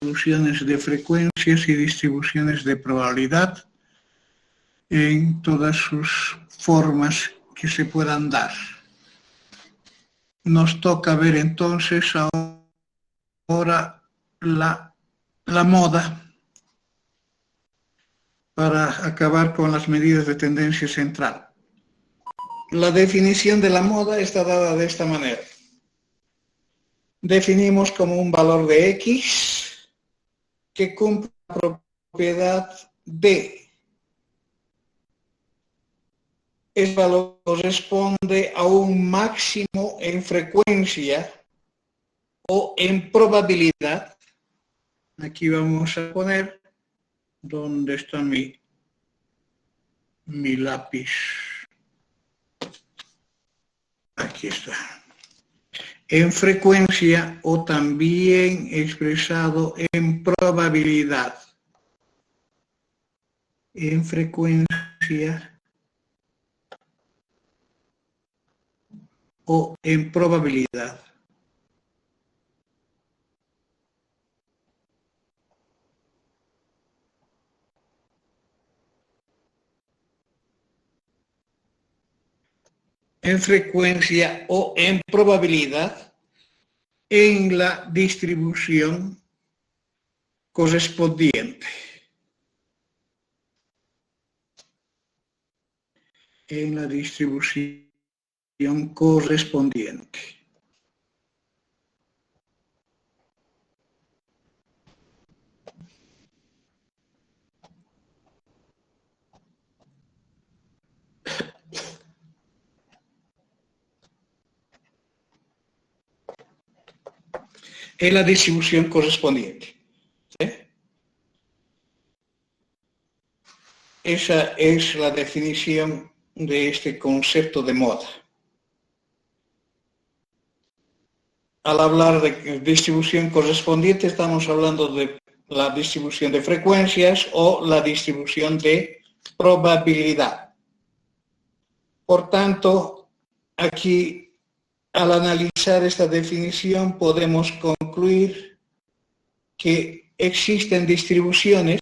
distribuciones de frecuencias y distribuciones de probabilidad en todas sus formas que se puedan dar. Nos toca ver entonces ahora la moda para acabar con las medidas de tendencia central. La definición de la moda está dada de esta manera. Definimos como un valor de X que cumple la propiedad D. Ese valor corresponde a un máximo en frecuencia o en probabilidad. Aquí vamos a poner, ¿dónde está mi lápiz? Aquí está. En frecuencia o también expresado en probabilidad. En frecuencia o en probabilidad. En frecuencia o en probabilidad en la distribución correspondiente. En la distribución correspondiente. En la distribución correspondiente. ¿Sí? Esa es la definición de este concepto de moda. Al hablar de distribución correspondiente, estamos hablando de la distribución de frecuencias o la distribución de probabilidad. Por tanto, aquí, al analizar esta definición, podemos concluir que existen distribuciones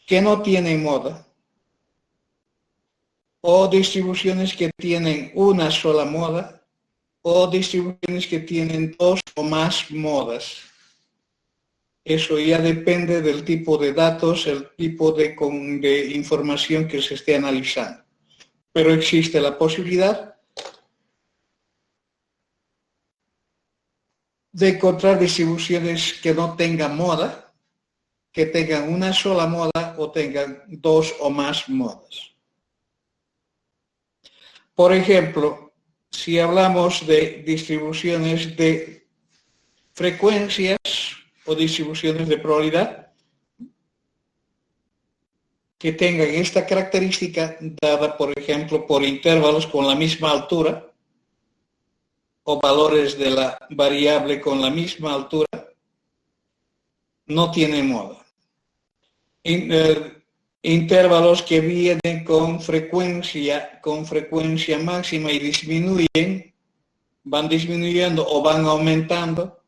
que no tienen moda o distribuciones que tienen una sola moda o distribuciones que tienen dos o más modas. Eso ya depende del tipo de datos, el tipo de información que se esté analizando. Pero existe la posibilidad de encontrar distribuciones que no tengan moda, que tengan una sola moda o tengan dos o más modas. Por ejemplo, si hablamos de distribuciones de frecuencias o distribuciones de probabilidad que tengan esta característica dada, por ejemplo, por intervalos con la misma altura o valores de la variable con la misma altura, no tienen moda. Intervalos que vienen con frecuencia máxima y disminuyen, van disminuyendo o van aumentando.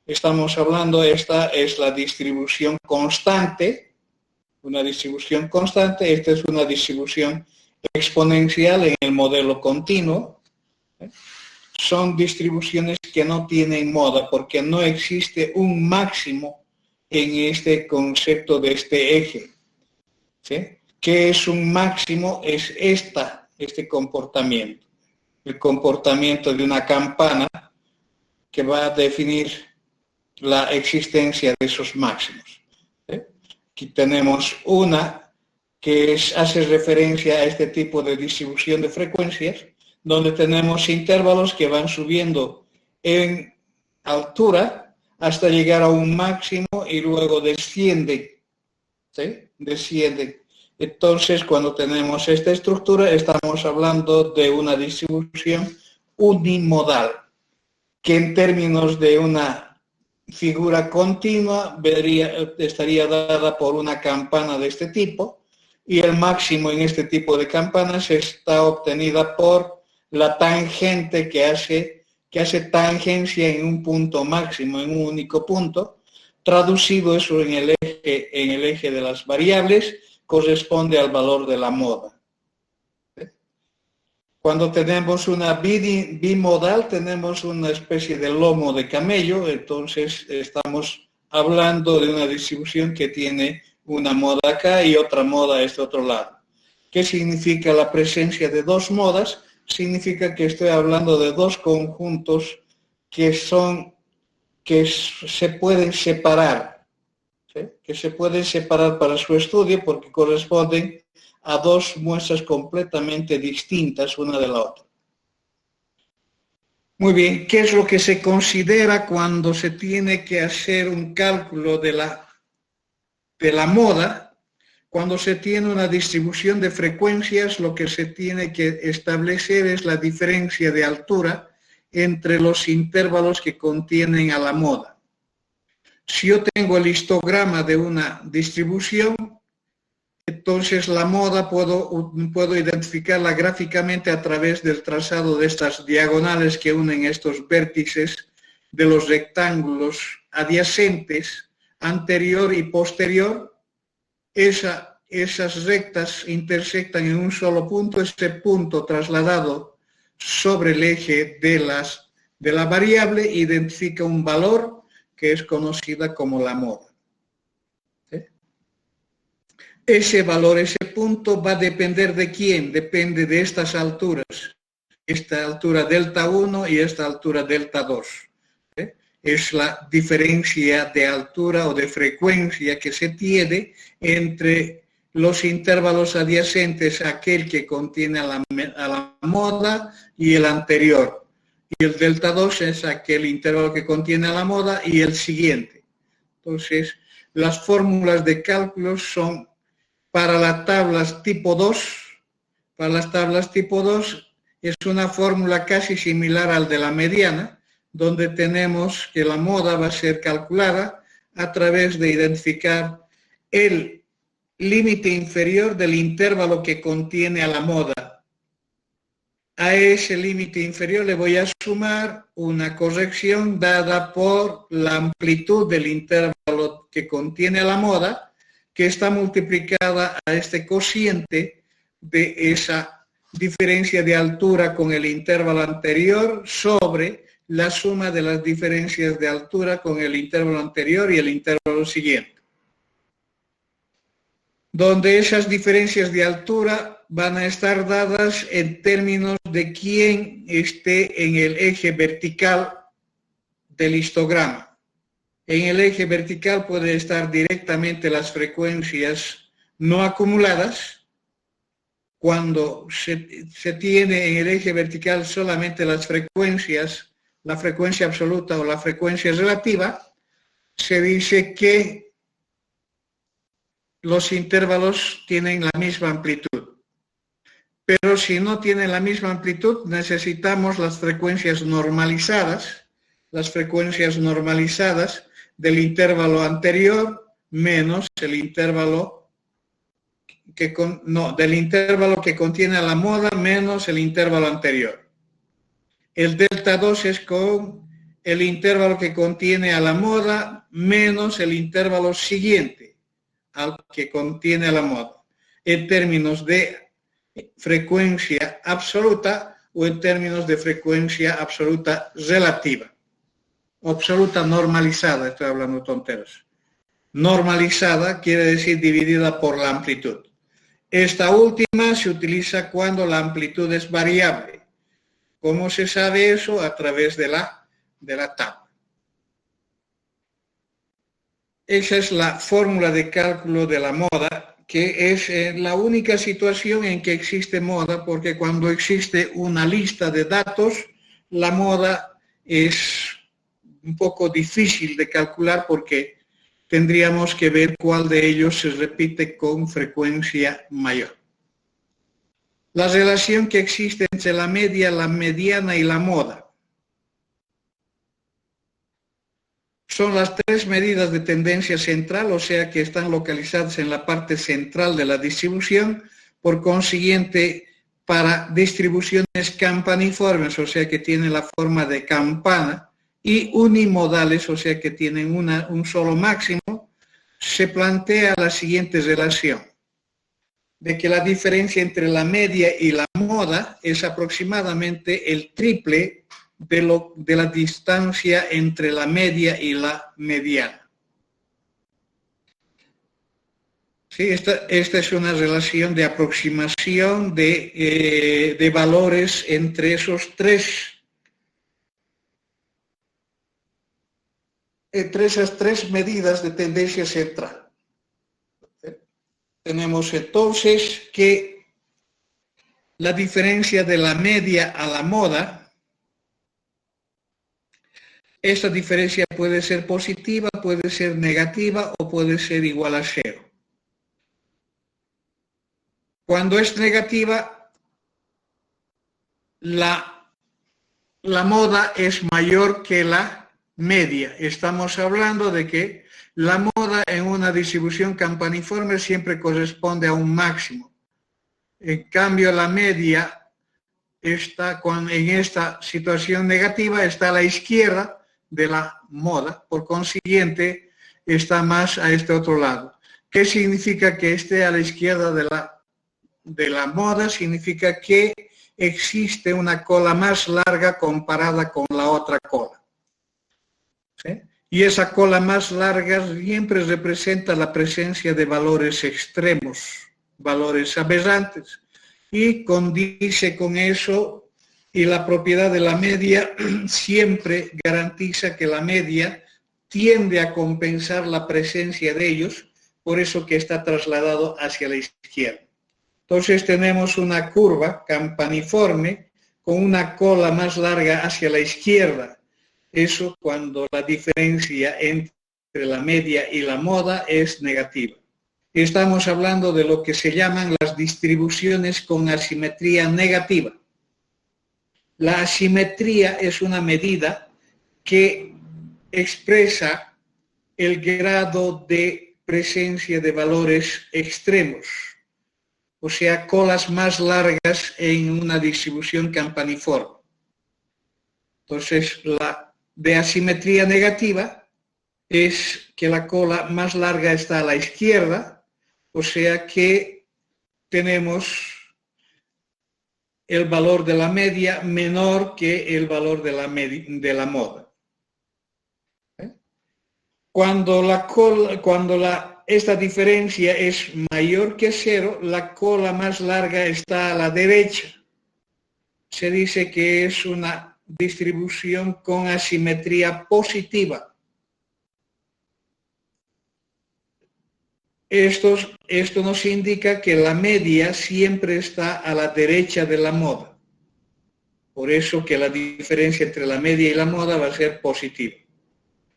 Estamos hablando, esta es la distribución constante, una distribución constante, esta es una distribución exponencial en el modelo continuo. Son distribuciones que no tienen moda porque no existe un máximo en este concepto de este eje. ¿Sí? ¿Qué es un máximo? Es este comportamiento. El comportamiento de una campana que va a definir la existencia de esos máximos. ¿Sí? Aquí tenemos una que hace referencia a este tipo de distribución de frecuencias, donde tenemos intervalos que van subiendo en altura hasta llegar a un máximo y luego descienden. ¿Sí? Descienden. Entonces, cuando tenemos esta estructura, estamos hablando de una distribución unimodal, que en términos de una figura continua estaría dada por una campana de este tipo, y el máximo en este tipo de campanas está obtenida por la tangente que hace tangencia en un punto máximo, en un único punto. Traducido eso en el eje de las variables, corresponde al valor de la moda. Cuando tenemos una bimodal, tenemos una especie de lomo de camello, entonces estamos hablando de una distribución que tiene una moda acá y otra moda a este otro lado. ¿Qué significa la presencia de dos modas? Significa que estoy hablando de dos conjuntos que se pueden separar, ¿sí? Que se pueden separar para su estudio porque corresponden a dos muestras completamente distintas una de la otra. Muy bien, ¿qué es lo que se considera cuando se tiene que hacer un cálculo de la moda? Cuando se tiene una distribución de frecuencias, lo que se tiene que establecer es la diferencia de altura entre los intervalos que contienen a la moda. Si yo tengo el histograma de una distribución, entonces la moda puedo identificarla gráficamente a través del trazado de estas diagonales que unen estos vértices de los rectángulos adyacentes, anterior y posterior. Esas rectas intersectan en un solo punto, este punto trasladado sobre el eje de la variable identifica un valor que es conocida como la moda. Ese valor, ese punto va a depender de quién, depende de estas alturas, esta altura delta 1 y esta altura delta 2. Es la diferencia de altura o de frecuencia que se tiene entre los intervalos adyacentes a aquel que contiene a la moda y el anterior. Y el delta 2 es aquel intervalo que contiene a la moda y el siguiente. Entonces, las fórmulas de cálculo son para las tablas tipo 2. Para las tablas tipo 2 es una fórmula casi similar al de la mediana, donde tenemos que la moda va a ser calculada a través de identificar el límite inferior del intervalo que contiene a la moda. A ese límite inferior le voy a sumar una corrección dada por la amplitud del intervalo que contiene a la moda, que está multiplicada a este cociente de esa diferencia de altura con el intervalo anterior sobre la suma de las diferencias de altura con el intervalo anterior y el intervalo siguiente, donde esas diferencias de altura van a estar dadas en términos de quién esté en el eje vertical del histograma. En el eje vertical puede estar directamente las frecuencias no acumuladas. Cuando se tiene en el eje vertical solamente las frecuencias, la frecuencia absoluta o la frecuencia relativa, se dice que los intervalos tienen la misma amplitud. Pero si no tienen la misma amplitud, necesitamos las frecuencias normalizadas del intervalo anterior menos el intervalo del intervalo que contiene a la moda menos el intervalo anterior. El delta 2 es con el intervalo que contiene a la moda menos el intervalo siguiente al que contiene a la moda, en términos de frecuencia absoluta o en términos de frecuencia absoluta relativa. Absoluta normalizada, estoy hablando tonteras. Normalizada quiere decir dividida por la amplitud. Esta última se utiliza cuando la amplitud es variable. ¿Cómo se sabe eso? A través de la tabla. Esa es la fórmula de cálculo de la moda, que es la única situación en que existe moda, porque cuando existe una lista de datos, la moda es un poco difícil de calcular porque tendríamos que ver cuál de ellos se repite con frecuencia mayor. La relación que existe entre la media, la mediana y la moda son las tres medidas de tendencia central, o sea que están localizadas en la parte central de la distribución. Por consiguiente, para distribuciones campaniformes, o sea que tienen la forma de campana, y unimodales, o sea que tienen un solo máximo, se plantea la siguiente relación, de que la diferencia entre la media y la moda es aproximadamente el triple de la distancia entre la media y la mediana. Sí, esta es una relación de aproximación de valores entre entre esas tres medidas de tendencia central. Tenemos entonces que la diferencia de la media a la moda, esta diferencia puede ser positiva, puede ser negativa o puede ser igual a cero. Cuando es negativa, la moda es mayor que la media. Estamos hablando de que la moda en una distribución campaniforme siempre corresponde a un máximo. En cambio, la media está en esta situación negativa, está a la izquierda de la moda, por consiguiente, está más a este otro lado. ¿Qué significa que esté a la izquierda de la moda? Significa que existe una cola más larga comparada con la otra cola. ¿Sí? Y esa cola más larga siempre representa la presencia de valores extremos, valores aberrantes, y condice con eso, y la propiedad de la media siempre garantiza que la media tiende a compensar la presencia de ellos, por eso que está trasladado hacia la izquierda. Entonces tenemos una curva campaniforme con una cola más larga hacia la izquierda. Eso cuando la diferencia entre la media y la moda es negativa. Estamos hablando de lo que se llaman las distribuciones con asimetría negativa. La asimetría es una medida que expresa el grado de presencia de valores extremos, o sea, colas más largas en una distribución campaniforme. Entonces, la de asimetría negativa es que la cola más larga está a la izquierda, o sea que tenemos el valor de la media menor que el valor de la moda. Cuando esta diferencia es mayor que cero, la cola más larga está a la derecha. Se dice que es una distribución con asimetría positiva. Esto nos indica que la media siempre está a la derecha de la moda. Por eso que la diferencia entre la media y la moda va a ser positiva.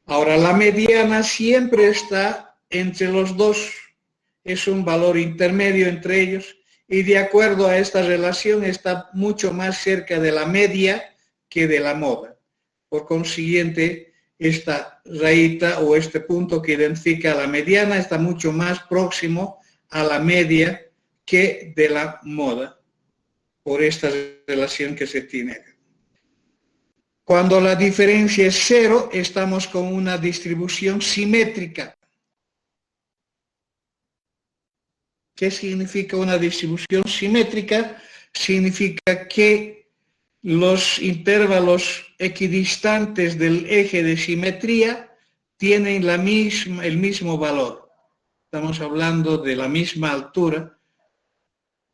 Ahora, la mediana siempre está entre los dos. Es un valor intermedio entre ellos y de acuerdo a esta relación está mucho más cerca de la media que de la moda. Por consiguiente, esta rayita o este punto que identifica a la mediana está mucho más próximo a la media que de la moda, por esta relación que se tiene. Cuando la diferencia es cero, estamos con una distribución simétrica. ¿Qué significa una distribución simétrica? Significa que los intervalos equidistantes del eje de simetría tienen el mismo valor. Estamos hablando de la misma altura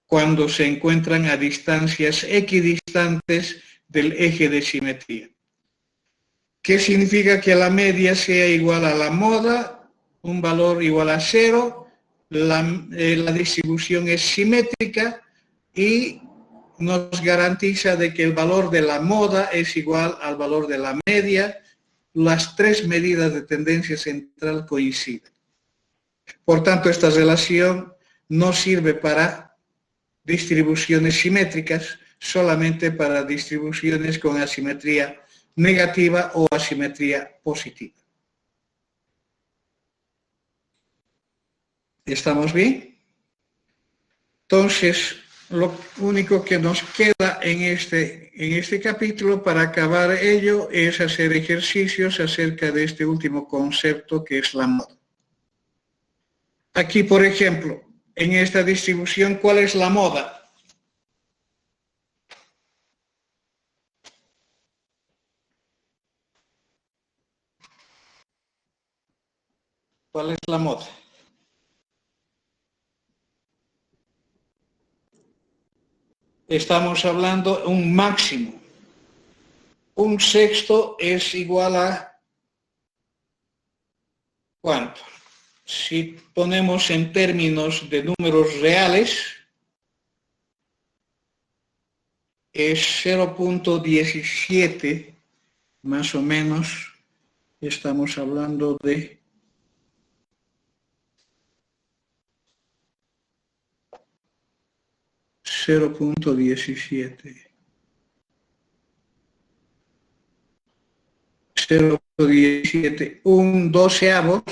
cuando se encuentran a distancias equidistantes del eje de simetría. ¿Qué significa que la media sea igual a la moda? Un valor igual a cero. La distribución es simétrica y nos garantiza de que el valor de la moda es igual al valor de la media. Las tres medidas de tendencia central coinciden. Por tanto, esta relación no sirve para distribuciones simétricas, solamente para distribuciones con asimetría negativa o asimetría positiva. ¿Estamos bien? Entonces, lo único que nos queda en este capítulo, para acabar ello, es hacer ejercicios acerca de este último concepto que es la moda. Aquí, por ejemplo, en esta distribución, ¿cuál es la moda? ¿Cuál es la moda? Estamos hablando de un máximo. Un sexto es igual a ¿cuánto? Si ponemos en términos de números reales, es 0.17, más o menos. Estamos hablando de 0.17. 0.17, un doceavos.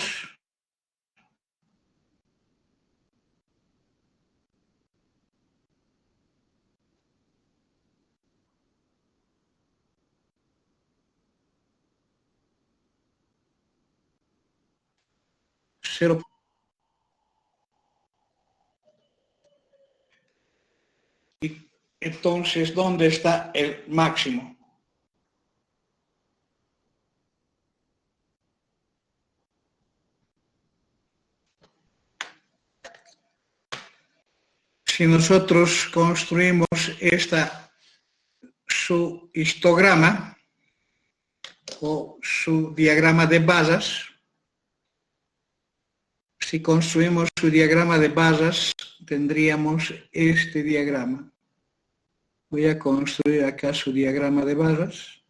Entonces, ¿dónde está el máximo? Si nosotros construimos su histograma o su diagrama de basas, si construimos su diagrama de basas, tendríamos este diagrama. Voy a construir acá su diagrama de basas.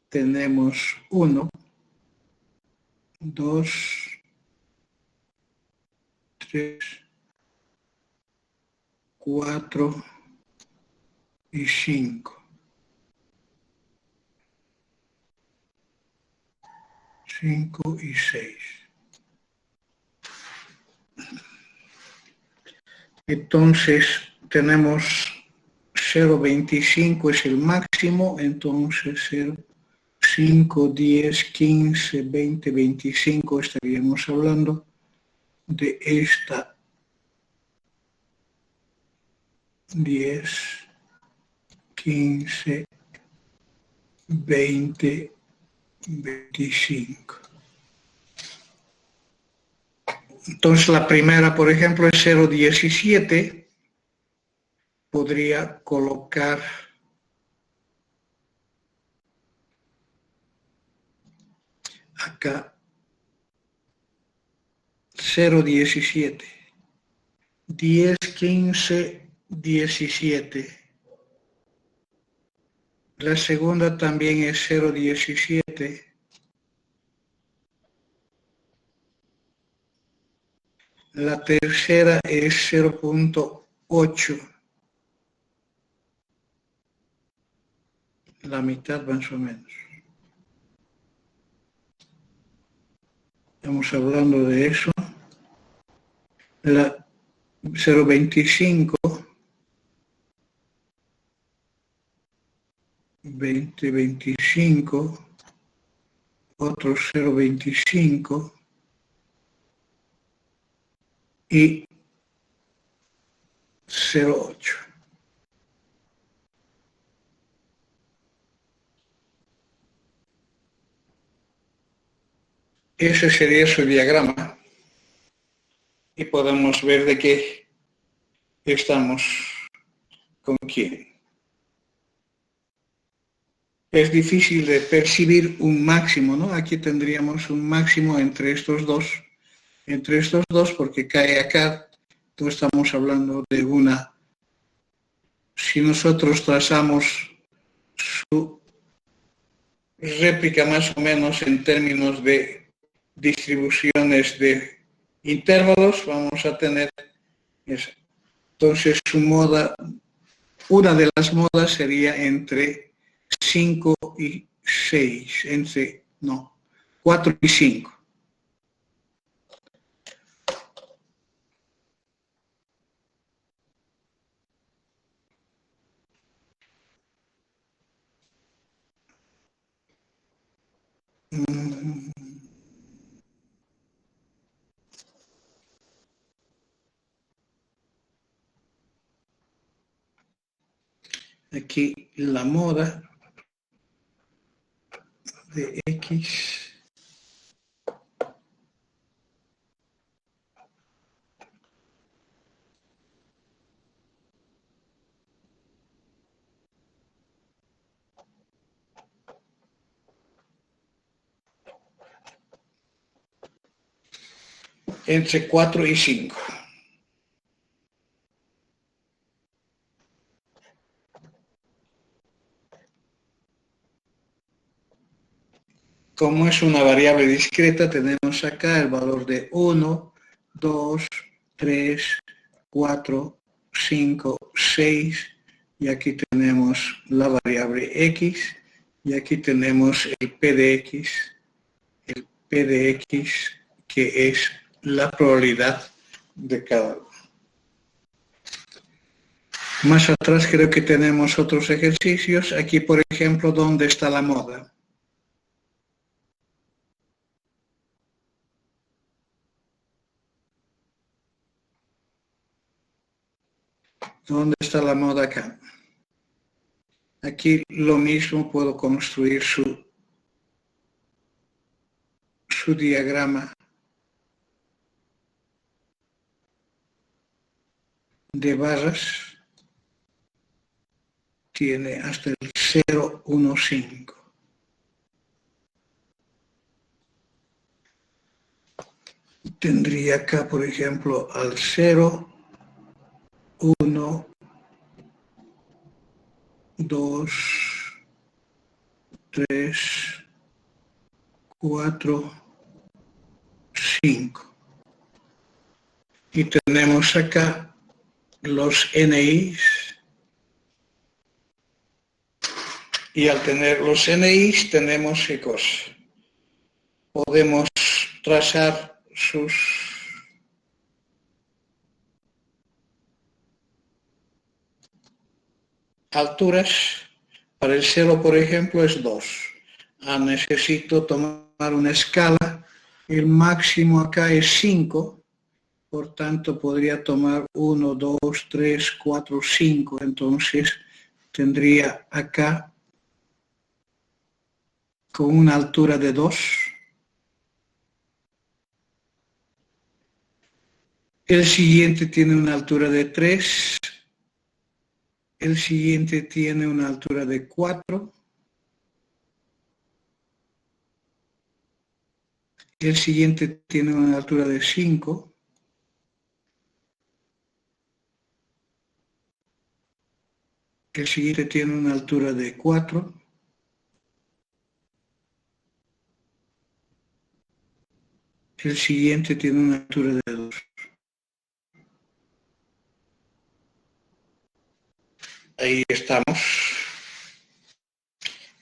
Tenemos 1, 2, 3, 4 y 5. 5 y 6. Entonces tenemos 0,25 es el máximo, entonces 0, 5, 10, 15, 20, 25 estaríamos hablando de esta 10, 15, 20, 25. Entonces la primera, por ejemplo, es 0,17. Podría colocar acá 0,17. 10, 15, 17. La segunda también es 0,17. La tercera es 0,8. La mitad más o menos. Estamos hablando de eso. La 0,25. 20, 25. Otro 0,25. Y 0,8. Ese sería su diagrama. Y podemos ver de qué estamos con quién. Es difícil de percibir un máximo, ¿no? Aquí tendríamos un máximo entre estos dos. Entre estos dos, porque cae acá. Entonces estamos hablando de una. Si nosotros trazamos su réplica más o menos en términos de distribuciones de intervalos, vamos a tener esa. Entonces su moda, una de las modas sería entre 5 y 6, 4 y 5. Aquí la moda de X entre 4 y 5. Como es una variable discreta, tenemos acá el valor de 1, 2, 3, 4, 5, 6, y aquí tenemos la variable x, y aquí tenemos el p de x, que es la probabilidad de cada uno. Más atrás creo que tenemos otros ejercicios. Aquí, por ejemplo, ¿dónde está la moda? ¿Dónde está la moda acá? Aquí lo mismo, puedo construir su diagrama de barras. Tiene hasta el 0, 1, 5. Tendría acá, por ejemplo, al 0, 1, 2, 3, 4, 5. Y tenemos acá los NIs. Y al tener los NIs tenemos qué cosa. Podemos trazar sus alturas. Para el 0, por ejemplo, es 2. Necesito tomar una escala. El máximo acá es 5. Por tanto, podría tomar 1, 2, 3, 4, 5. Entonces, tendría acá con una altura de 2. El siguiente tiene una altura de 3. El siguiente tiene una altura de 4. El siguiente tiene una altura de 5. El siguiente tiene una altura de 4. El siguiente tiene una altura de 2. Ahí estamos.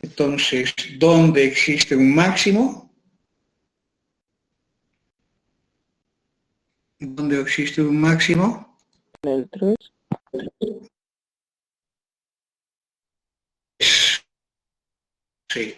Entonces, ¿dónde existe un máximo? ¿Dónde existe un máximo? En el 3. Sí.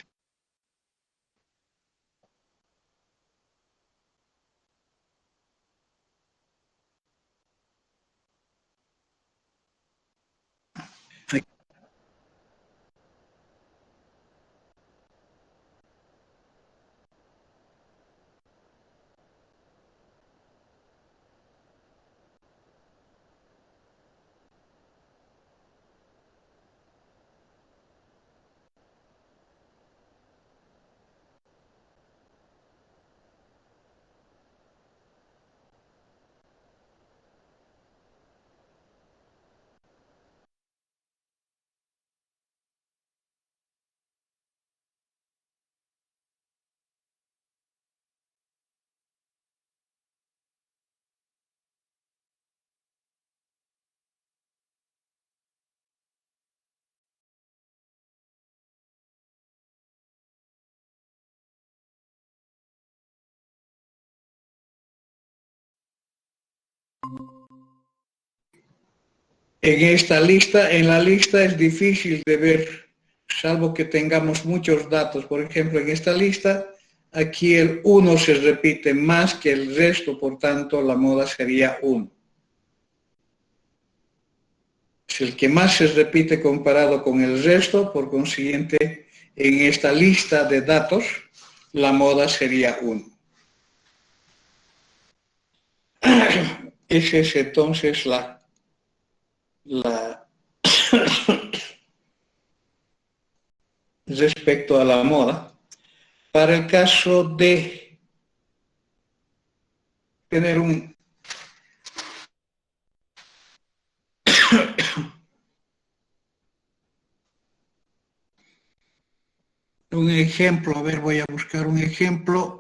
En la lista es difícil de ver, salvo que tengamos muchos datos. Por ejemplo, en esta lista, aquí el 1 se repite más que el resto, por tanto, la moda sería 1. Es el que más se repite comparado con el resto, por consiguiente, en esta lista de datos, la moda sería 1. Esa es entonces la respecto a la moda. Para el caso de tener un ejemplo, a ver, voy a buscar un ejemplo.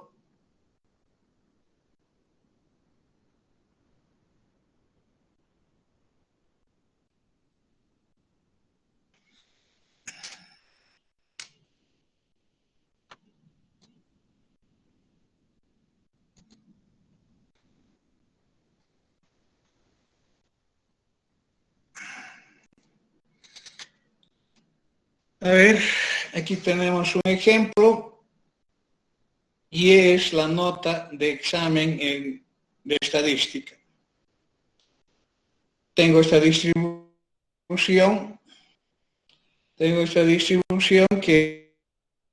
A ver, aquí tenemos un ejemplo y es la nota de examen de estadística. Tengo esta distribución que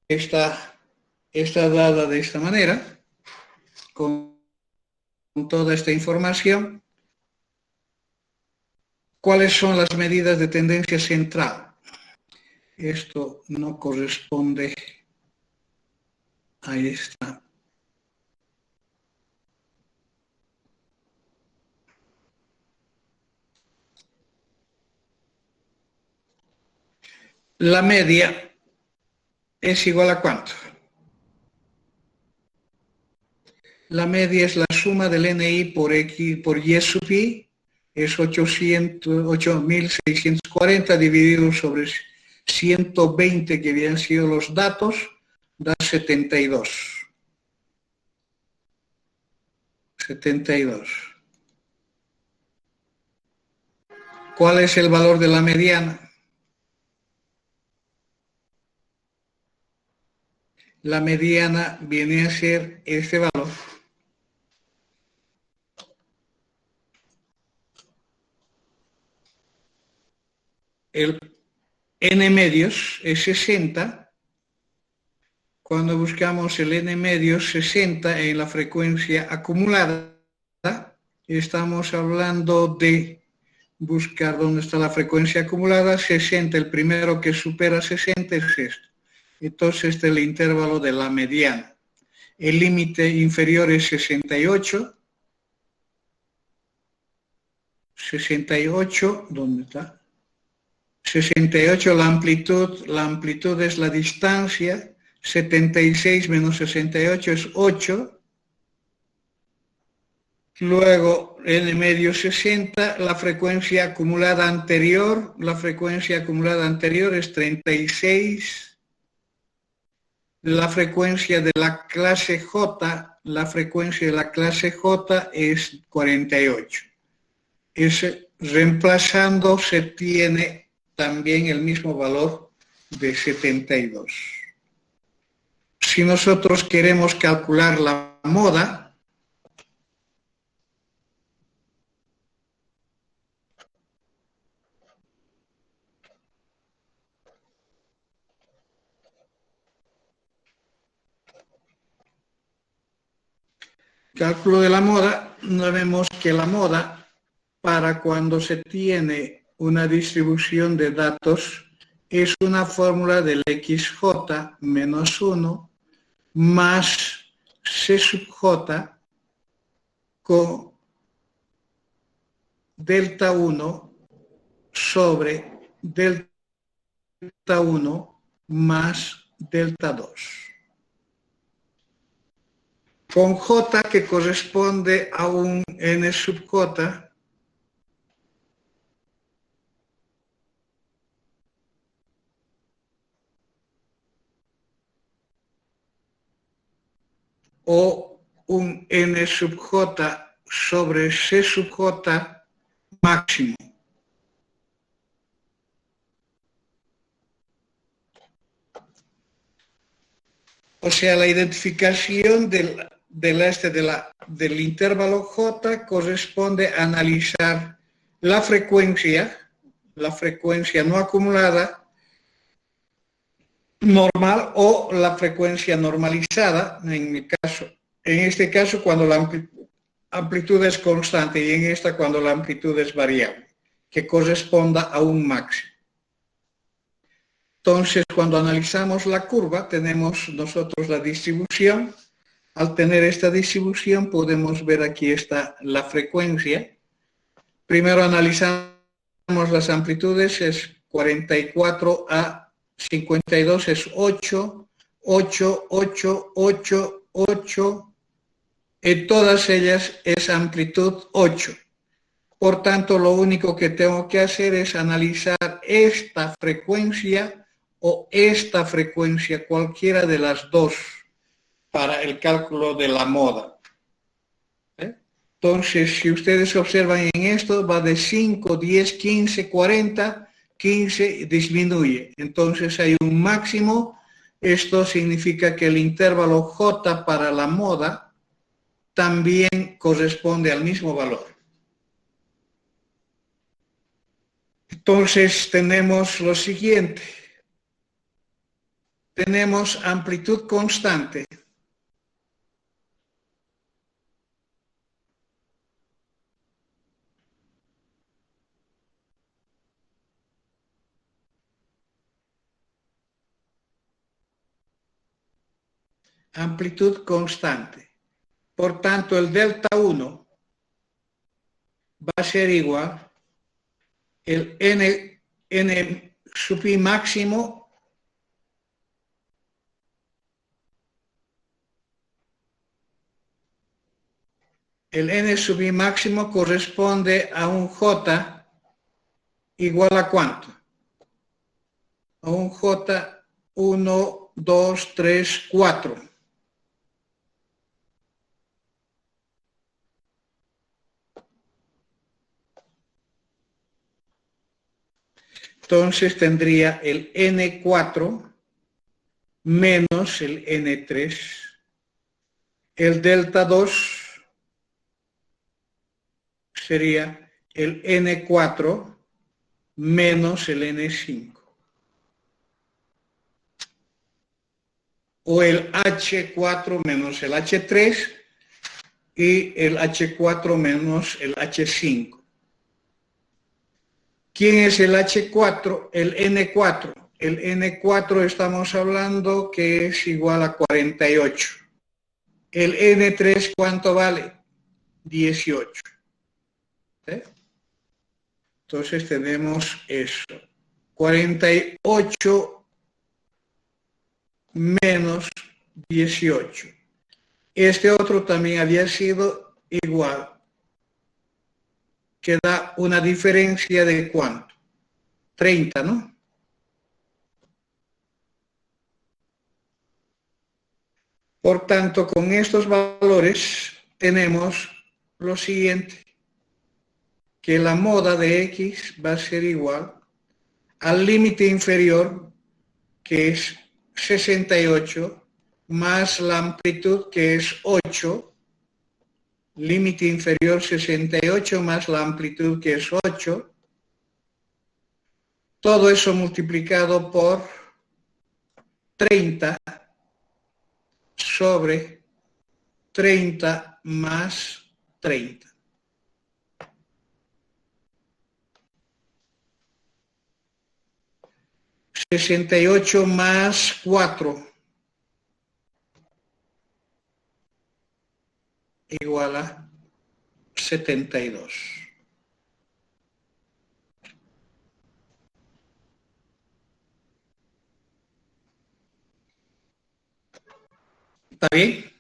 está dada de esta manera, con toda esta información. ¿Cuáles son las medidas de tendencia central? Esto no corresponde a esta. La media es igual a ¿cuánto? La media es la suma del NI por X por Y sub I, es 8.640 dividido sobre 120 que habían sido los datos, da 72. 72. ¿Cuál es el valor de la mediana? La mediana viene a ser este valor. El n medios es 60. Cuando buscamos el n medios 60 en la frecuencia acumulada, estamos hablando de buscar dónde está la frecuencia acumulada. 60, el primero que supera 60 es esto. Entonces este es el intervalo de la mediana. El límite inferior es 68. 68, ¿dónde está? 68 la amplitud es la distancia, 76 menos 68 es 8, luego n medio 60, la frecuencia acumulada anterior es 36, la frecuencia de la clase J, es 48. Reemplazando se tiene también el mismo valor de 72. Si nosotros queremos calcular la moda, cálculo de la moda, vemos que la moda, para cuando se tiene una distribución de datos, es una fórmula del XJ menos 1 más C sub J con delta 1 sobre delta 1 más delta 2. Con J que corresponde a un N sub J o un N sub J sobre C sub J máximo. o sea, la identificación del intervalo J corresponde a analizar la frecuencia no acumulada normal o la frecuencia normalizada, en este caso cuando la amplitud es constante y en esta cuando la amplitud es variable, que corresponda a un máximo. Entonces, cuando analizamos la curva, tenemos nosotros la distribución. Al tener esta distribución, podemos ver aquí está la frecuencia. Primero analizamos las amplitudes, es 44 a 52, es 8, 8, 8, 8, 8. En todas ellas es amplitud 8. Por tanto, lo único que tengo que hacer es analizar esta frecuencia o esta frecuencia, cualquiera de las dos, para el cálculo de la moda. Entonces, si ustedes observan en esto, va de 5, 10, 15, 40, 15, disminuye. Entonces hay un máximo. Esto significa que el intervalo J para la moda también corresponde al mismo valor. Entonces tenemos lo siguiente. Tenemos amplitud constante. Amplitud constante. Por tanto, el delta 1 va a ser igual el n sub i máximo el n sub i máximo corresponde a un j igual a ¿cuánto? A un j 1, 2, 3, 4. Entonces tendría el N4 menos el N3. El delta 2 sería el N4 menos el N5. O el H4 menos el H3 y el H4 menos el H5. ¿Quién es el H4? El N4. El N4 estamos hablando que es igual a 48. El N3, ¿cuánto vale? 18. Entonces tenemos eso. 48 menos 18. Este otro también había sido igual. Que da una diferencia de ¿cuánto? 30, ¿no? Por tanto, con estos valores tenemos lo siguiente, que la moda de X va a ser igual al límite inferior, que es 68, más la amplitud, que es 8, límite inferior 68 más la amplitud, que es 8, todo eso multiplicado por 30 sobre 30 más 30. ¿68 más 4 igual a 72? ¿Está bien?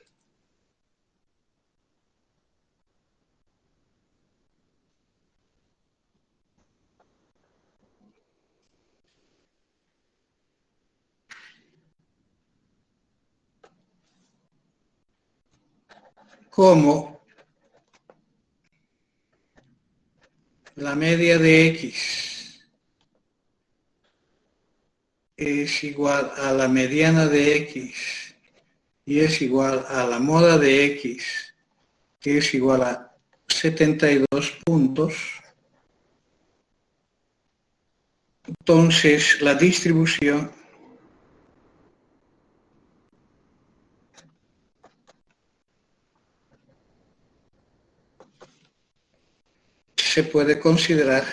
Como la media de X es igual a la mediana de X y es igual a la moda de X, que es igual a 72 puntos, entonces la distribución se puede considerar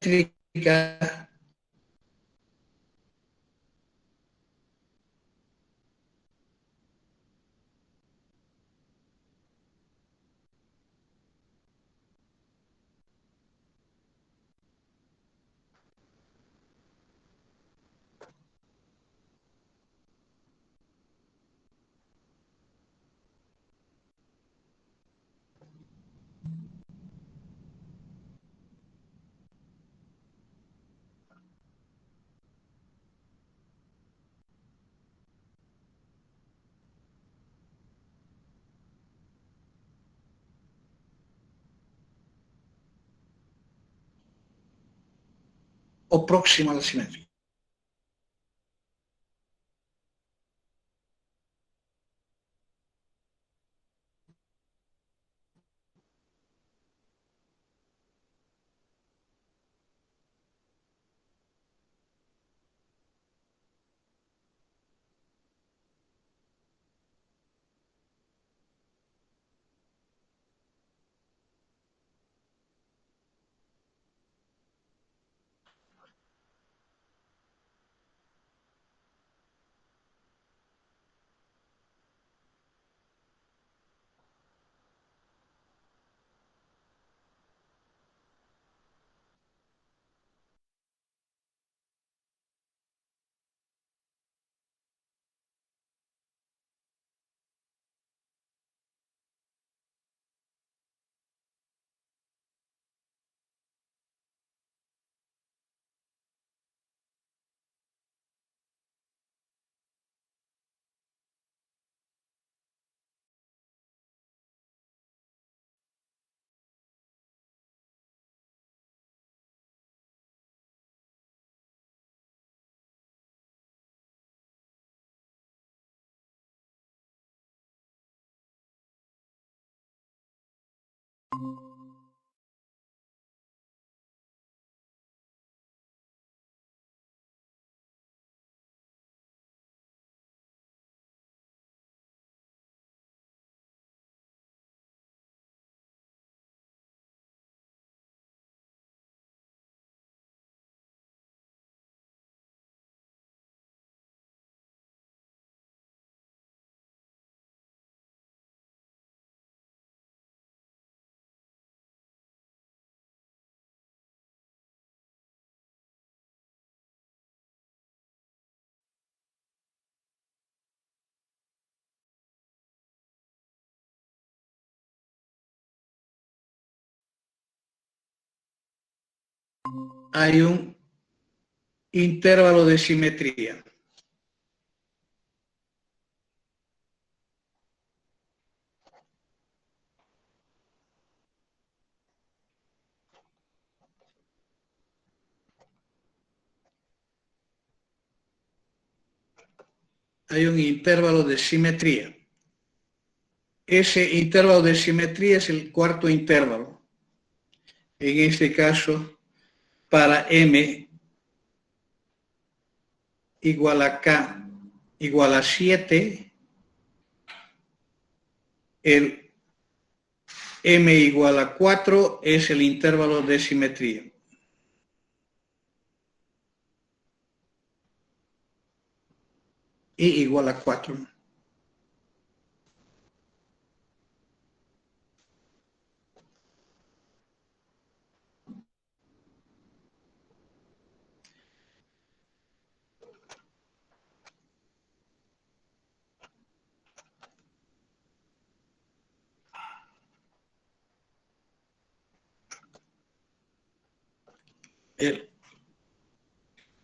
simétrica. O próximo a la simetría. Hay un intervalo de simetría. Hay un intervalo de simetría. Ese intervalo de simetría es el cuarto intervalo. En este caso, para M igual a K igual a 7, el M igual a 4 es el intervalo de simetría. Y igual a 4. El-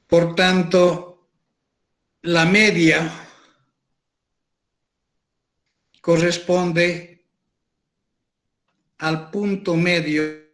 por tanto, la media corresponde al punto medio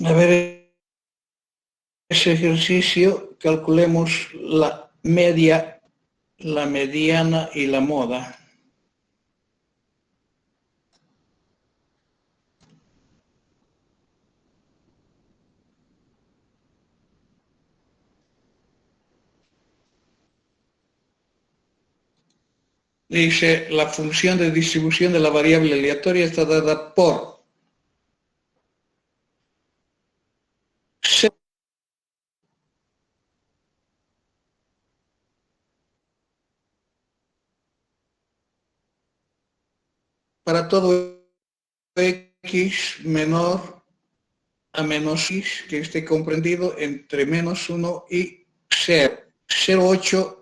A ver, ese ejercicio, calculemos la media, la mediana y la moda. Dice, la función de distribución de la variable aleatoria está dada por C para todo x menor a menos x que esté comprendido entre -1 y 0. 0,8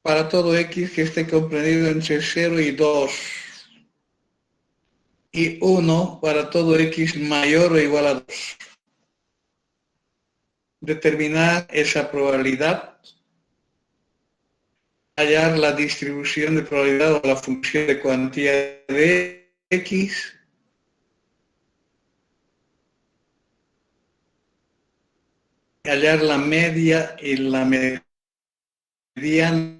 para todo x que esté comprendido entre 0 y 2. Y 1 para todo x mayor o igual a 2. Determinar esa probabilidad, hallar la distribución de probabilidad o la función de cuantía de x, hallar la media y la mediana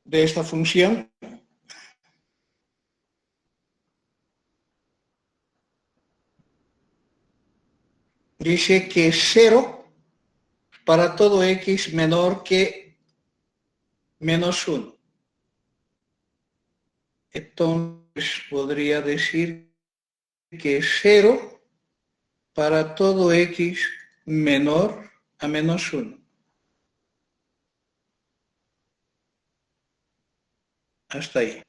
de esta función. Dice que 0 para todo x menor que -1. Entonces podría decir que 0 para todo x menor a -1. Hasta ahí.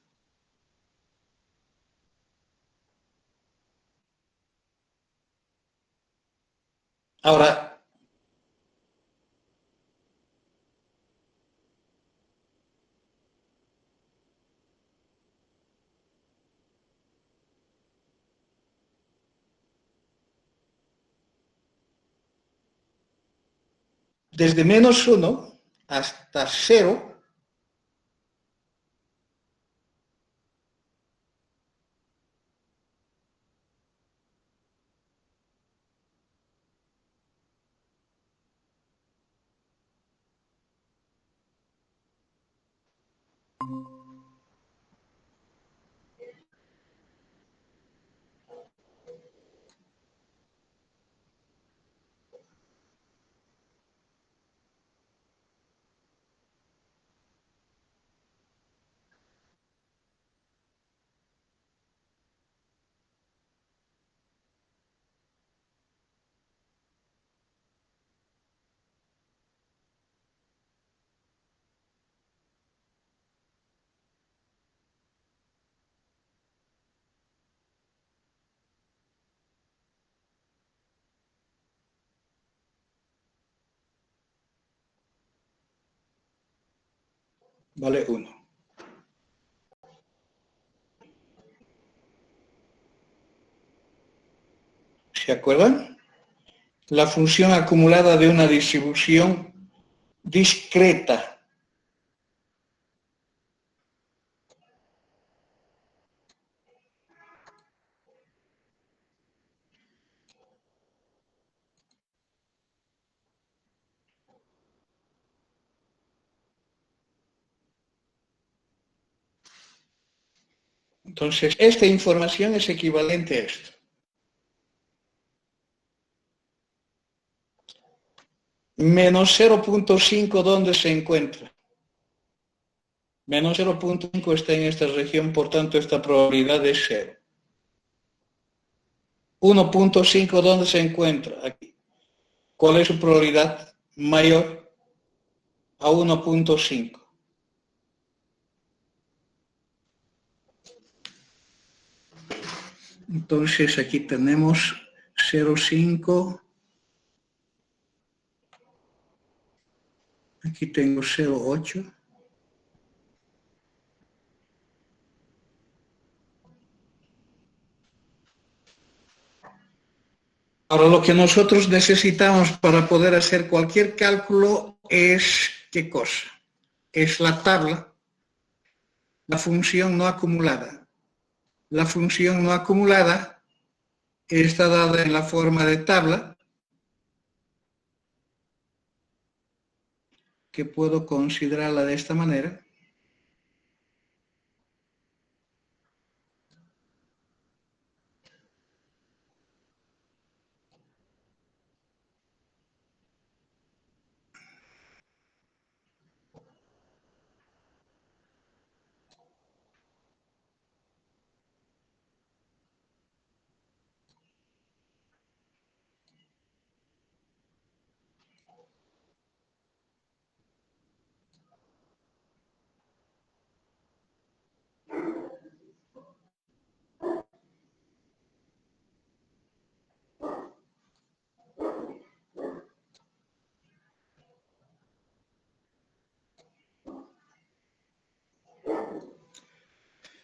Ahora, desde -1 hasta 0, vale 1. ¿Se acuerdan? La función acumulada de una distribución discreta. Entonces, esta información es equivalente a esto. Menos 0.5, ¿dónde se encuentra? Menos 0.5 está en esta región, por tanto, esta probabilidad es 0. 1.5, ¿dónde se encuentra? Aquí. ¿Cuál es su probabilidad? Mayor a 1.5. Entonces, aquí tenemos 0.5. Aquí tengo 0.8. Ahora, lo que nosotros necesitamos para poder hacer cualquier cálculo es, ¿qué cosa? Es la tabla, la función no acumulada. La función no acumulada está dada en la forma de tabla, que puedo considerarla de esta manera.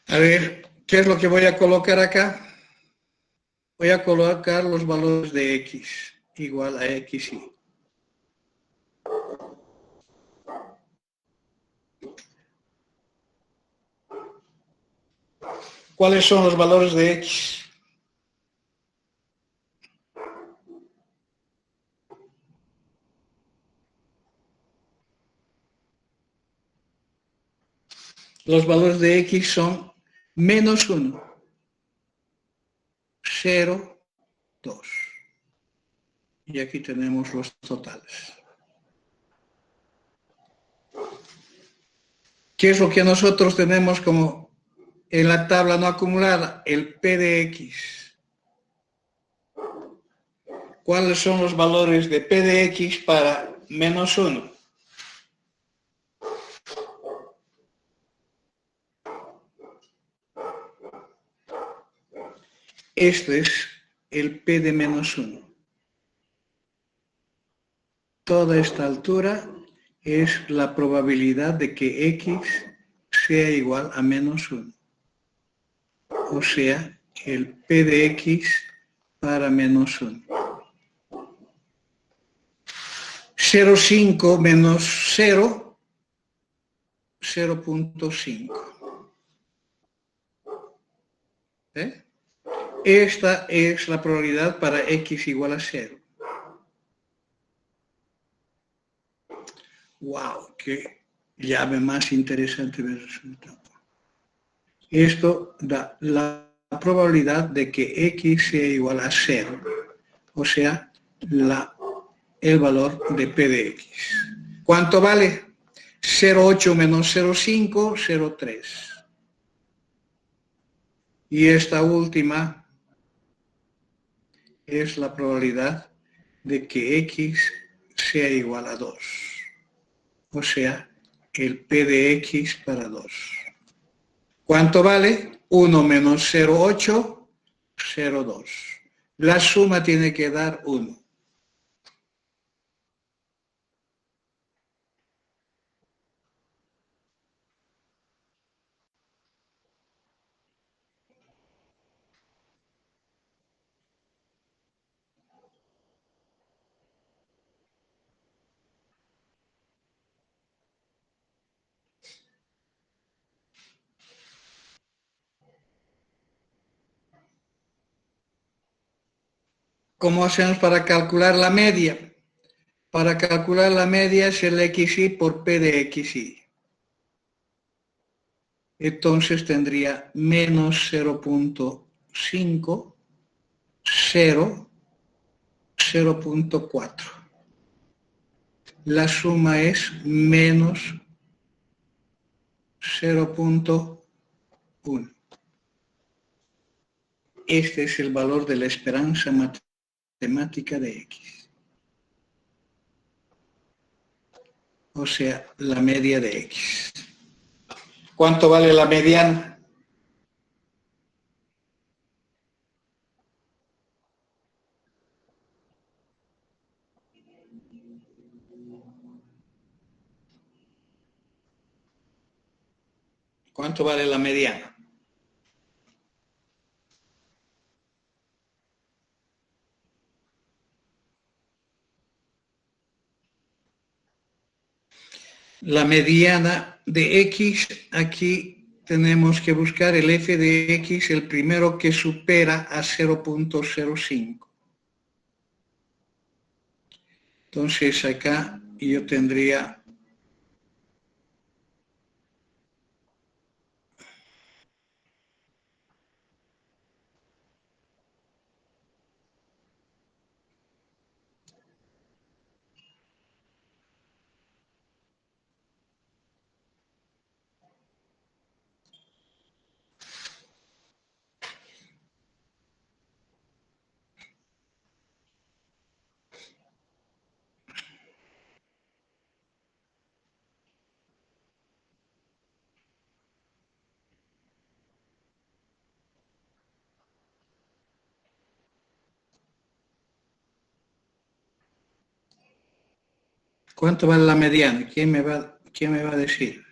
A ver, ¿qué es lo que voy a colocar acá? Voy a colocar los valores de x igual a xy. ¿Cuáles son los valores de x? Los valores de x son menos 1, 0, 2. Y aquí tenemos los totales. ¿Qué es lo que nosotros tenemos como en la tabla no acumulada? El P de x. ¿Cuáles son los valores de P de x para menos 1? Este es el P de menos 1. Toda esta altura es la probabilidad de que x sea igual a menos 1. O sea, el P de x para menos 1. 0,5 menos 0, 0.5. Esta es la probabilidad para x igual a 0. ¡Wow! ¡Qué llave más interesante del resultado! Esto da la probabilidad de que x sea igual a 0. O sea, el valor de P de x. ¿Cuánto vale? 0,8 menos 0,5, 0,3. Y esta última es la probabilidad de que x sea igual a 2. O sea, el P de x para 2. ¿Cuánto vale? 1 menos 0,8, 0,2. La suma tiene que dar 1. ¿Cómo hacemos para calcular la media? Para calcular la media es el XY por P de XY. Entonces tendría menos 0.5, 0, 0.4. La suma es menos 0.1. Este es el valor de la esperanza matemática de X. O sea, la media de X. ¿Cuánto vale la mediana? ¿Cuánto vale la mediana? La mediana de X, aquí tenemos que buscar el f de X, el primero que supera a 0.05. Entonces acá yo tendría ¿cuánto vale la mediana? ¿Quién me va a decir?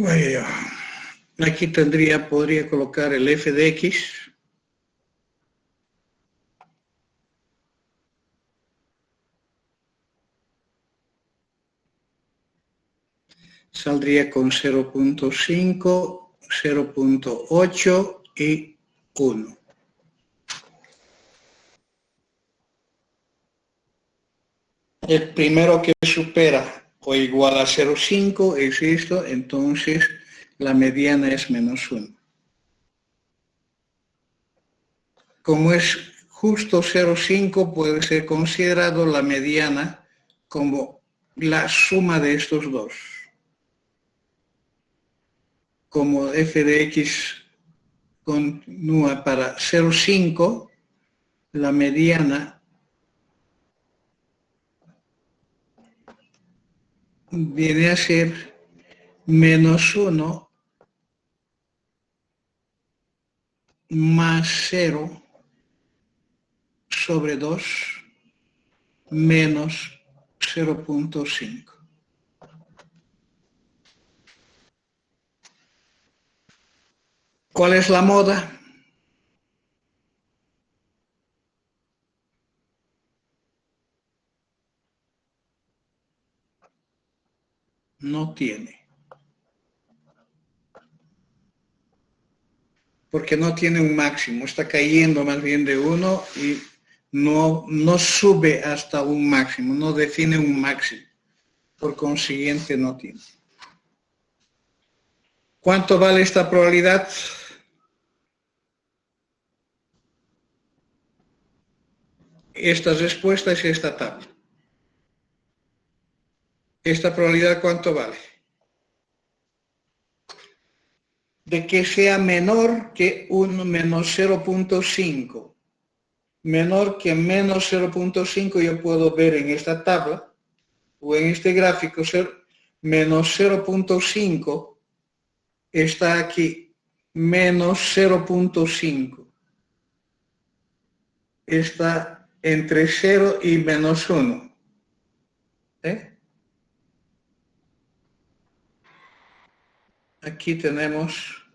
Bueno, aquí podría colocar el f de X. Saldría con 0.5, 0.8 y 1. El primero que supera o igual a 0.5 es esto, entonces la mediana es menos 1. Como es justo 0.5, puede ser considerado la mediana como la suma de estos dos. Como f de X continúa para 0.5, la mediana viene a ser menos 1 más 0 sobre 2 menos 0.5. ¿Cuál es la moda? No tiene. Porque no tiene un máximo, está cayendo más bien de 1 y no sube hasta un máximo, no define un máximo. Por consiguiente, no tiene. ¿Cuánto vale esta probabilidad? Esta respuesta es esta tabla. ¿Esta probabilidad cuánto vale? De que sea menor que 1 menos 0.5. Menor que menos 0.5 yo puedo ver en esta tabla o en este gráfico ser menos 0.5 está aquí, menos 0.5. Está entre 0 y menos 1. Aquí tenemos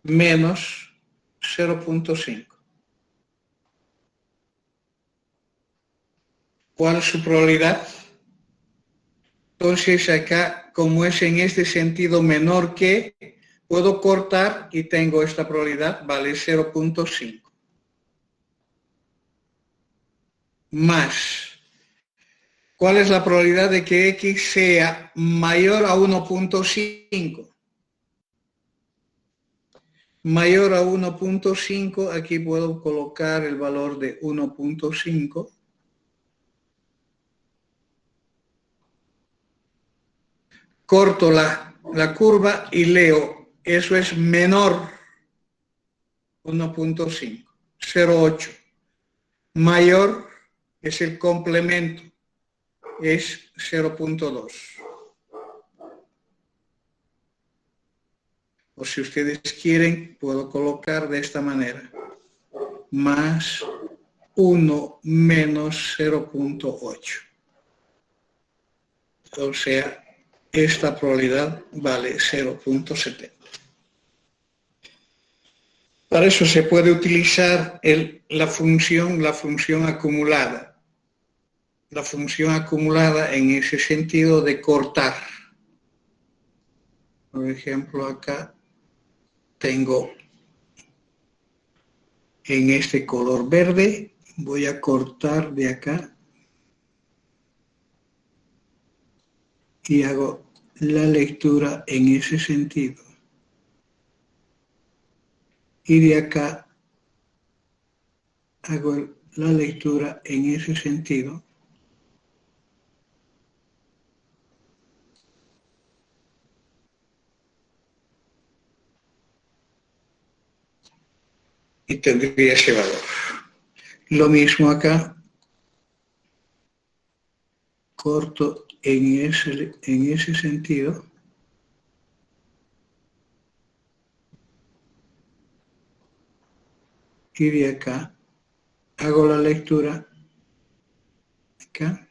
menos 0.5. ¿Cuál es su probabilidad? Entonces acá, como es en este sentido menor que, puedo cortar y tengo esta probabilidad, vale 0.5. Más, ¿cuál es la probabilidad de que x sea mayor a 1.5? Mayor a 1.5, aquí puedo colocar el valor de 1.5. Corto la curva y leo, eso es menor 1.5, 0.8. Mayor es el complemento, es 0.2. O si ustedes quieren, puedo colocar de esta manera, más 1 menos 0.8. O sea, esta probabilidad vale 0.70. Para eso se puede utilizar la función acumulada. La función acumulada en ese sentido de cortar. Por ejemplo, acá tengo en este color verde, voy a cortar de acá y hago la lectura en ese sentido. Y de acá hago la lectura en ese sentido. Y tendría ese valor. Lo mismo acá, corto en ese sentido. Y de acá hago la lectura acá.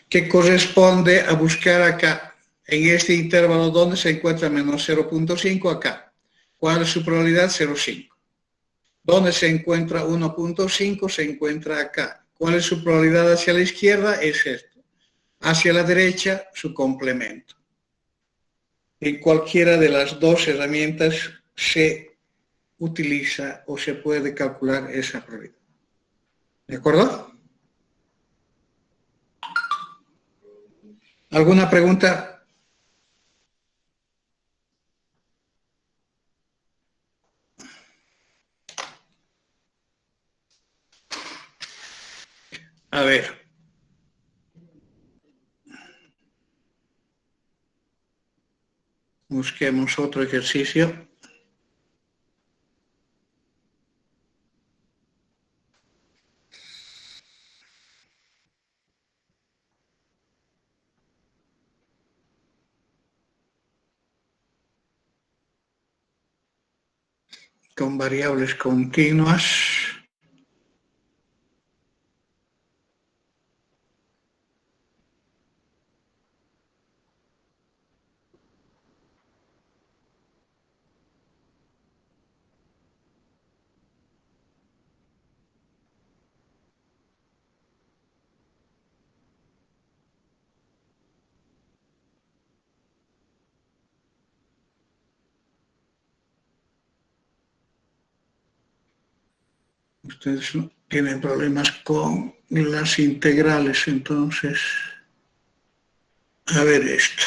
Que corresponde a buscar acá, en este intervalo donde se encuentra menos 0.5 acá. ¿Cuál es su probabilidad? 0.5. Donde se encuentra 1.5 se encuentra acá. ¿Cuál es su probabilidad hacia la izquierda? Es esto. Hacia la derecha, su complemento. En cualquiera de las dos herramientas se utiliza o se puede calcular esa probabilidad. ¿De acuerdo? ¿Alguna pregunta? A ver. Busquemos otro ejercicio. Con variables continuas. Ustedes tienen problemas con las integrales, entonces, a ver esto.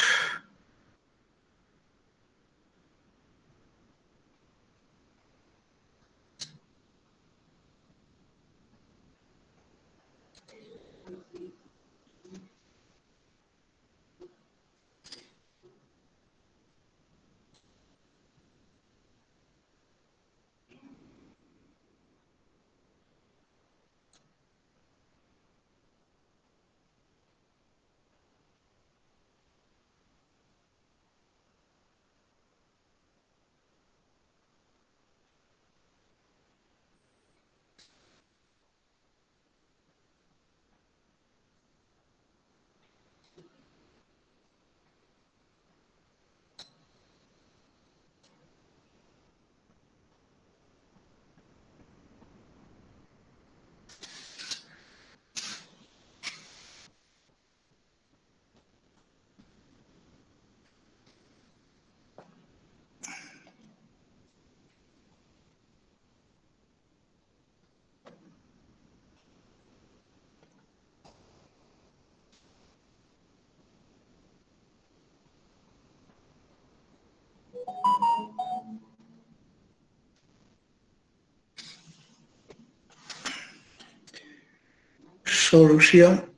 solución.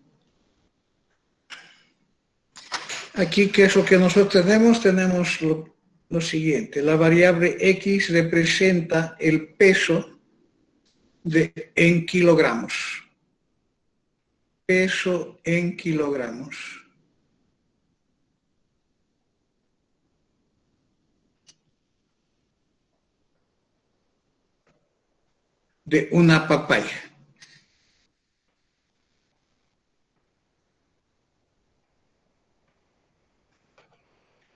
Aquí, ¿qué es lo que nosotros tenemos? Tenemos lo siguiente. La variable X representa el peso en kilogramos. Peso en kilogramos. De una papaya.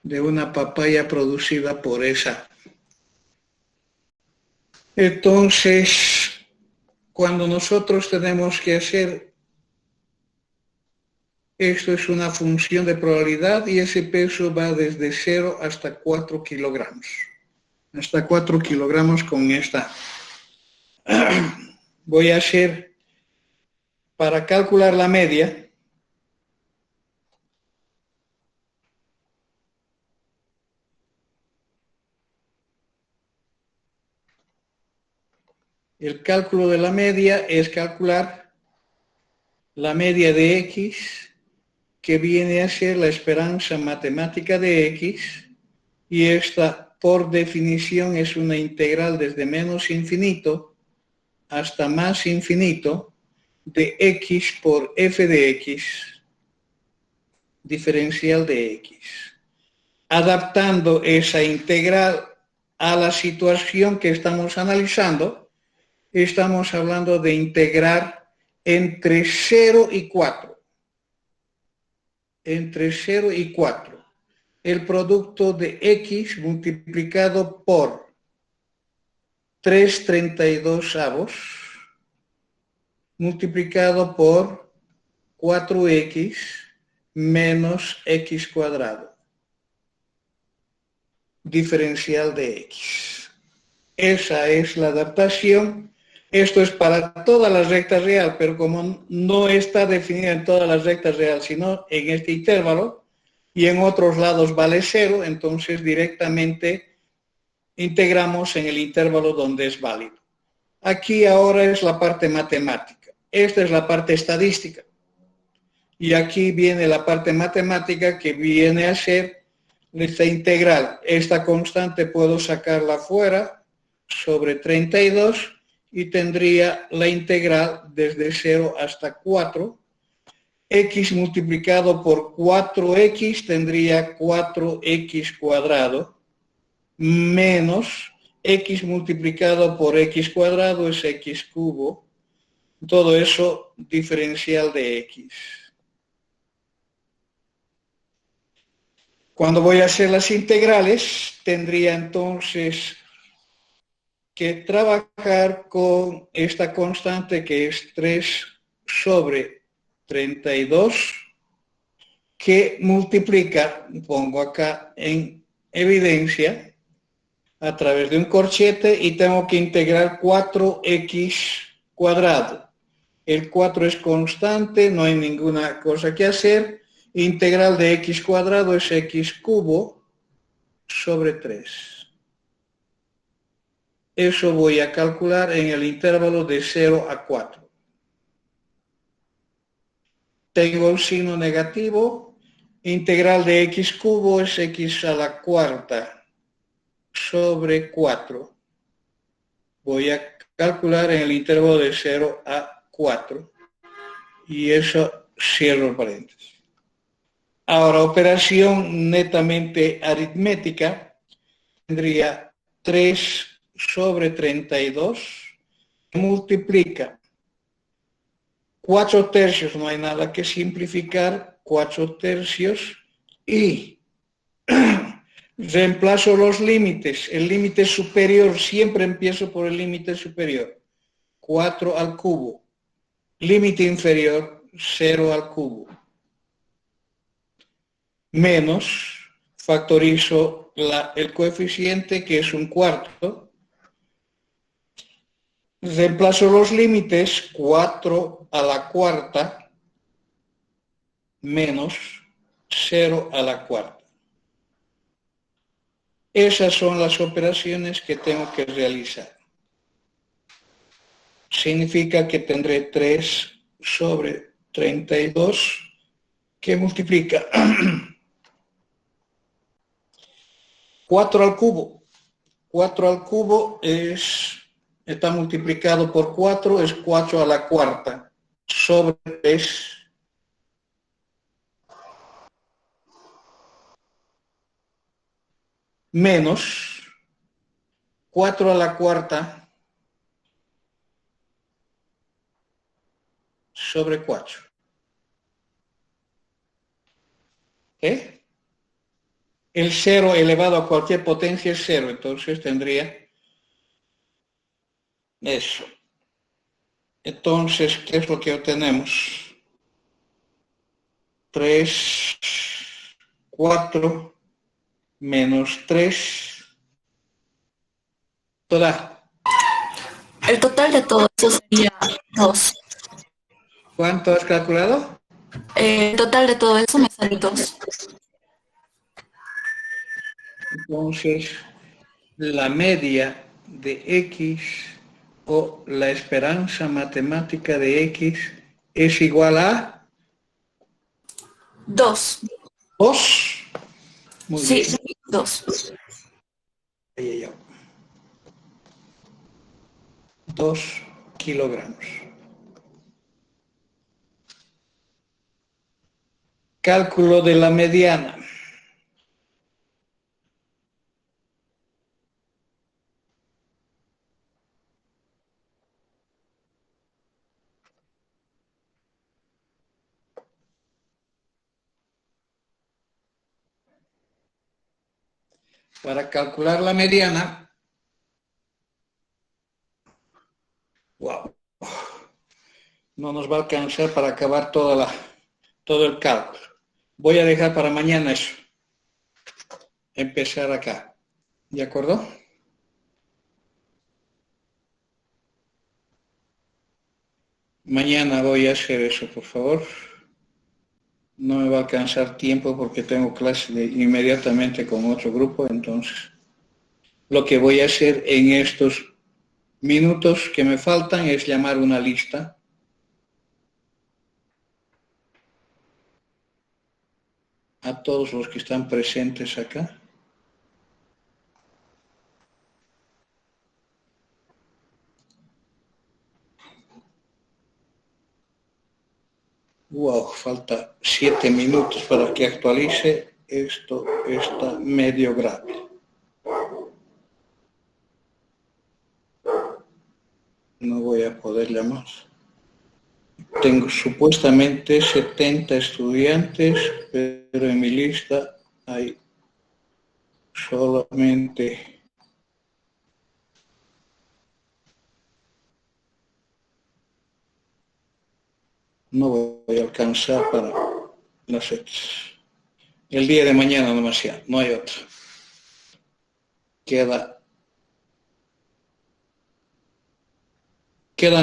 De una papaya producida por esa. Entonces, cuando nosotros tenemos que hacer, esto es una función de probabilidad y ese peso va desde 0 hasta 4 kilogramos. Hasta 4 kilogramos con esta. Voy a hacer, para calcular la media, el cálculo de la media es calcular la media de X, que viene a ser la esperanza matemática de X, y esta, por definición, es una integral desde menos infinito hasta más infinito de X por f de X, diferencial de X. Adaptando esa integral a la situación que estamos analizando, estamos hablando de integrar entre 0 y 4. Entre 0 y 4. El producto de X multiplicado por 3/32 multiplicado por 4x menos x cuadrado. Diferencial de X. Esa es la adaptación. Esto es para todas las rectas reales, pero como no está definida en todas las rectas reales, sino en este intervalo, y en otros lados vale 0, entonces directamente integramos en el intervalo donde es válido. Aquí ahora es la parte matemática. Esta es la parte estadística. Y aquí viene la parte matemática que viene a ser esta integral. Esta constante puedo sacarla fuera sobre 32 y tendría la integral desde 0 hasta 4. X multiplicado por 4x tendría 4x cuadrado menos x multiplicado por x cuadrado es x cubo. Todo eso diferencial de X. Cuando voy a hacer las integrales, tendría entonces que trabajar con esta constante que es 3 sobre 32, que multiplica, pongo acá en evidencia, a través de un corchete y tengo que integrar 4x cuadrado. El 4 es constante, no hay ninguna cosa que hacer. Integral de x cuadrado es x cubo sobre 3. Eso voy a calcular en el intervalo de 0 a 4. Tengo el signo negativo. Integral de x cubo es x a la cuarta sobre 4. Voy a calcular en el intervalo de 0 a 4. Y eso cierro el paréntesis. Ahora, operación netamente aritmética tendría 3 sobre 32 que multiplica 4 tercios, no hay nada que simplificar, 4 tercios y reemplazo los límites. El límite superior, siempre empiezo por el límite superior. 4 al cubo. Límite inferior, 0 al cubo. Menos, factorizo el coeficiente, que es un cuarto. Reemplazo los límites, 4 a la cuarta, menos 0 a la cuarta. Esas son las operaciones que tengo que realizar. Significa que tendré 3 sobre 32, que multiplica 4 al cubo. 4 al cubo está multiplicado por 4, es 4 a la cuarta, sobre 3. Menos 4 a la cuarta sobre 4. ¿Eh? El 0 elevado a cualquier potencia es 0, entonces tendría eso. Entonces, ¿qué es lo que obtenemos? 3, 4, menos 3, toda. El total de todo eso sería 2. ¿Cuánto has calculado? El total de todo eso me sale 2. Entonces, la media de X o la esperanza matemática de X es igual a 2. 2. Muy Sí, bien. 2. 2 kilogramos. Cálculo de la mediana. Para calcular la mediana, wow, no nos va a alcanzar para acabar todo el cálculo. Voy a dejar para mañana eso. Empezar acá. ¿De acuerdo? Mañana voy a hacer eso, por favor. No me va a alcanzar tiempo porque tengo clase inmediatamente con otro grupo, entonces lo que voy a hacer en estos minutos que me faltan es llamar una lista a todos los que están presentes acá. Wow, falta 7 minutos para que actualice. Esto está medio grave. No voy a poder llamar. Tengo supuestamente 70 estudiantes, pero en mi lista hay solamente no voy a alcanzar para las fechas. El día de mañana demasiado, no hay otro. Quedan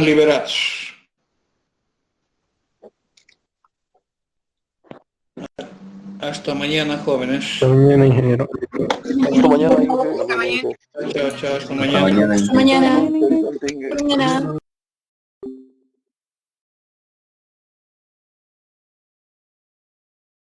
liberados. Hasta mañana, jóvenes. Hasta mañana, ingeniero. Hasta mañana, Inge. Chao, chao, hasta Hasta mañana. mañana. Hasta mañana. Interesante, Inge. Hasta mañana.